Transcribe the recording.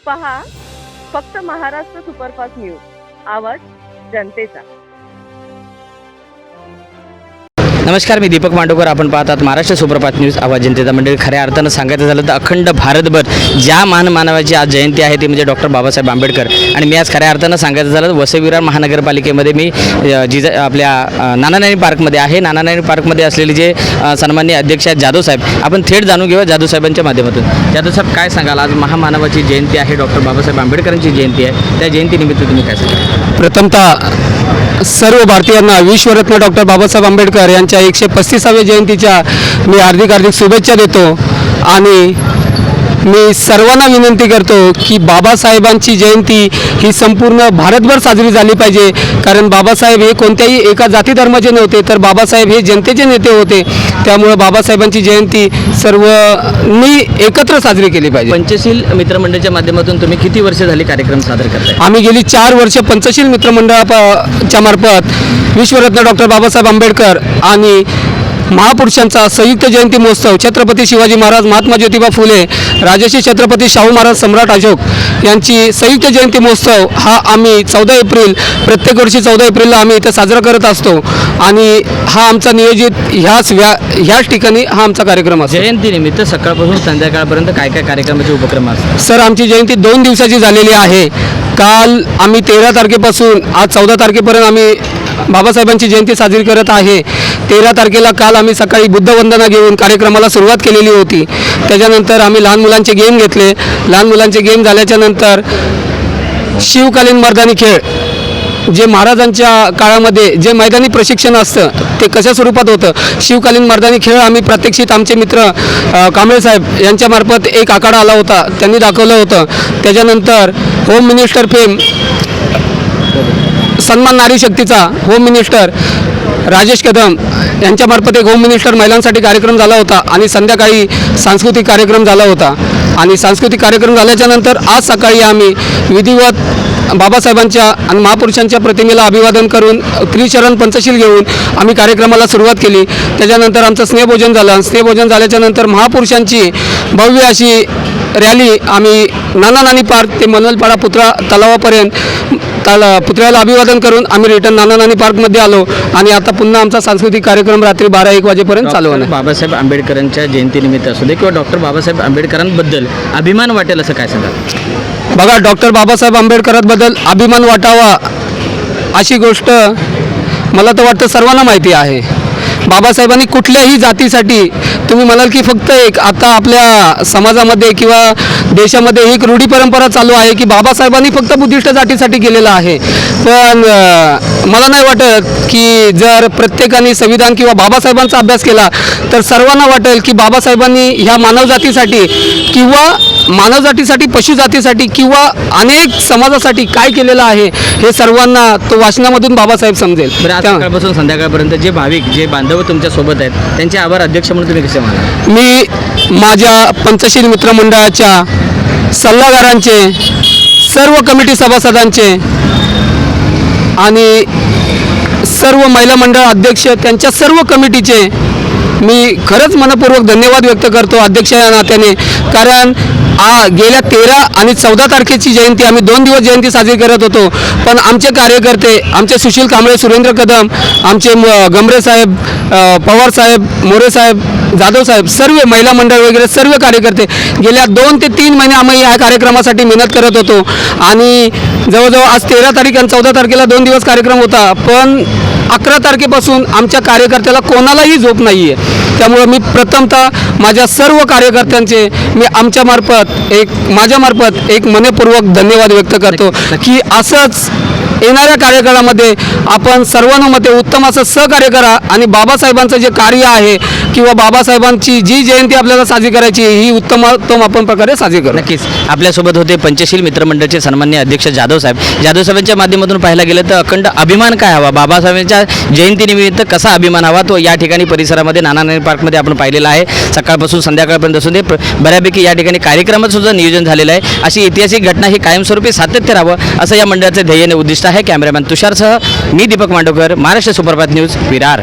पहा फक्त Maharashtra superfast news, आवाज जनतेचा। नमस्कार, मी दीपक मांडवकर. आपण पाहतात महाराष्ट्र सुपरफास्ट न्यूज, आवाज जनतेचा। मंडळी, खऱ्या अर्थानं सांगायचं झालं तर अखंड भारतभर ज्या मानवाची आज जयंती आहे ती म्हणजे डॉक्टर बाबासाहेब आंबेडकर. आणि मी आज खऱ्या अर्थानं सांगायचं झालं तर वसई विरार महानगरपालिकेमध्ये मी आपल्या नानानानी पार्कमध्ये आहे. नानानानी पार्कमध्ये असलेले जे सन्माननीय अध्यक्ष आहेत जाधव साहेब, आपण थेट जाणून घेऊया जाधव साहेबांच्या माध्यमातून. जाधव साहेब, काय सांगाल? आज महामानवाची जयंती आहे, डॉक्टर बाबासाहेब आंबेडकरांची जयंती आहे. त्या जयंतीनिमित्त तुम्ही काय सांगाल? प्रथमतः सर्व भारतीयांना विश्वरत्न डॉक्टर बाबासाहेब आंबेडकर यांच्या 135व्या जयंतीच्या मी हार्दिक शुभेच्छा देतो. आणि मी सर्वांना विनंती करतो की बाबासाहेबांची जयंती ही संपूर्ण भारतभर साजरी झाली पाहिजे. कारण बाबासाहेब हे कोणत्याही एका जाती धर्माचे नव्हते, तर बाबासाहेब हे जनतेचे नेते होते. त्यामुळे बाबासाहेबांची जयंती सर्वांनी एकत्र साजरी केली पाहिजे. पंचशील मित्रमंडळाच्या माध्यमातून तुम्ही किती वर्ष झाली कार्यक्रम सादर करताय? आम्ही गेली 4 वर्ष पंचशील मित्रमंडळाच्या मार्फत विश्वरत्न डॉक्टर बाबासाहेब आंबेडकर आणि महापुरुषांचा संयुक्त जयंती महोत्सव, छत्रपती शिवाजी महाराज, महात्मा ज्योतिबा फुले, राजर्षी छत्रपती शाहू महाराज, सम्राट अशोक यांची संयुक्त जयंती महोत्सव हा आम्ही 14 एप्रिल प्रत्येक वर्षी 14 एप्रिलला आम्ही इथं साजरा करत असतो. आणि हा आमचा नियोजित ह्याच ठिकाणी हा आमचा कार्यक्रम असतो. जयंतीनिमित्त सकाळपासून संध्याकाळपर्यंत काय काय कार्यक्रमाचे उपक्रम असतात? सर, आमची जयंती 2 दिवसाची झालेली आहे. काल आम्ही 13 तारखेपासून आज 14 तारखेपर्यंत आम्ही बाबासाहेबांची जयंती साजरी करत आहे. 13 तारखेला काल आम्ही सकाळी बुद्धवंदना घेऊन कार्यक्रमाला सुरुवात केलेली होती. त्याच्यानंतर आम्ही लहान मुलांचे गेम घेतले. लहान मुलांचे गेम झाल्याच्या नंतर शिवकालीन मैदानी खेळ, जे महाराजांच्या काळामध्ये जे मैदानी प्रशिक्षण असतं ते कशा स्वरूपात होतं, शिवकालीन मैदानी खेळ आम्ही प्रात्यक्षिक आमचे मित्र कांबळे साहेब यांच्यामार्फत एक आखाडा आला होता, त्यांनी दाखवलं होतं. त्याच्यानंतर होम मिनिस्टर फेम सन्मान नारी शक्तीचा होम मिनिस्टर राजेश कदम यांच्यामार्फत एक होम मिनिस्टर महिलांसाठी कार्यक्रम झाला होता. आणि संध्याकाळी सांस्कृतिक कार्यक्रम झाला होता. आणि सांस्कृतिक कार्यक्रम झाल्याच्या नंतर आज सकाळी आम्ही विधिवत बाबासाहेबांच्या आणि महापुरुषांच्या प्रतिमेला अभिवादन करून त्रिचरण पंचशील घेऊन आम्ही कार्यक्रमाला सुरुवात केली. त्याच्यानंतर आमचं स्नेहभोजन झालं. स्नेहभोजन झाल्याच्या नंतर महापुरुषांची भव्य अशी रॅली आम्ही नानानानी पार्क ते मनोलपाडा पुतळा तलावापर्यंत पुतळ्याला अभिवादन करून आम्ही रिटर्न नानानानी पार्कमध्ये आलो. आणि आता पुन्हा आमचा सांस्कृतिक कार्यक्रम रात्री 12-1 वाजेपर्यंत चालू आहे. बाबासाहेब आंबेडकरांच्या जयंतीनिमित्त असू दे किंवा डॉक्टर बाबासाहेब आंबेडकरांबद्दल अभिमान वाटेल असं काय सांगाल? बघा, डॉक्टर बाबासाहेब आंबेडकरांबद्दल अभिमान वाटावा अशी गोष्ट मला तर वाटतं सर्वांना माहिती आहे. बाबासाहेबांनी कुठल्याही जातीसाठी, तुम्ही म्हणाल की फक्त एक आता आपल्या समाजामध्ये किंवा देशामध्ये एक रूढी परंपरा चालू आहे की बाबासाहेबांनी फक्त बुद्धिस्ट जातीसाठी केलेलं आहे. पण मला नाही वाटत की जर प्रत्येकाने संविधान किंवा बाबासाहेबांचा अभ्यास केला तर सर्वांना वाटेल की बाबासाहेबांनी ह्या मानवजातीसाठी किंवा मानवजातीसाठी, पशुजातीसाठी किंवा अनेक समाजासाठी काय केलेलं आहे हे सर्वांना तो वाचनामधून बाबासाहेब समजेल. बरं, आज सकाळपासून संध्याकाळपर्यंत जे भाविक, जे बांधव तुमच्या सोबत आहेत त्यांचे आभार अध्यक्ष म्हणून तुम्ही कसे म्हणाल? मी माझ्या पंचशील मित्रमंडळाच्या सल्लागारांचे, सर्व कमिटी सभासदांचे आणि सर्व महिला मंडळ अध्यक्ष त्यांच्या सर्व कमिटीचे मी खरंच मनपूर्वक धन्यवाद व्यक्त करतो अध्यक्ष या नात्याने. कारण गेल्या 13 आणि 14 तारखेची जयंती आम्ही 2 दिवस जयंती साजरी करत होतो. पण आमचे कार्यकर्ते, आमचे सुशील कांबळे, सुरेंद्र कदम, आमचे गमरे साहेब, पवार साहेब, मोरे साहेब, जाधव साहेब, सर्व महिला मंडळ वगैरे सर्व कार्यकर्ते गेल्या 2 ते 3 महिने आम्ही या कार्यक्रमासाठी मेहनत करत होतो. आणि जवळजवळ आज 13 तारीख आणि 14 तारखेला 2 दिवस कार्यक्रम होता. पण 11 तारखेपासून आमच्या कार्यकर्त्याला कोणालाही झोप नाही आहे. त्यामुळे मी प्रथमतः माझ्या सर्व कार्यकर्त्यांचे मी माझ्यामार्फत एक मनपूर्वक धन्यवाद व्यक्त करतो की असंच येणाऱ्या कार्यकाळामध्ये आपण सर्वानुमते उत्तम असं सहकार्य करा. आणि बाबासाहेबांचं जे कार्य आहे किंवा बाबासाहेबांची जी जयंती आपल्याला साजरी करायची ही उत्तम आपण प्रकारे साजरी करू. नक्कीच. आपल्यासोबत होते पंचशील मित्रमंडळाचे सन्माननीय अध्यक्ष जाधव साहेब. जाधव साहेबांच्या माध्यमातून पाहायला गेलं तर अखंड अभिमान काय हवा, बाबासाहेबांच्या जयंतीनिमित्त कसा अभिमान हवा तो या ठिकाणी परिसरामध्ये नानानानी पार्कमध्ये आपण पाहिलेला आहे. सकाळपासून संध्याकाळपर्यंत असून ते बऱ्यापैकी या ठिकाणी कार्यक्रमाचं सुद्धा नियोजन झालेलं आहे. अशी ऐतिहासिक घटना ही कायमस्वरूपी सातत्य राहावं असं या मंडळाचं ध्येयाने उद्दिष्ट आहे. कॅमेरामॅन तुषारसह मी दीपक मांडवकर, महाराष्ट्र सुपरफास्ट न्यूज, विरार.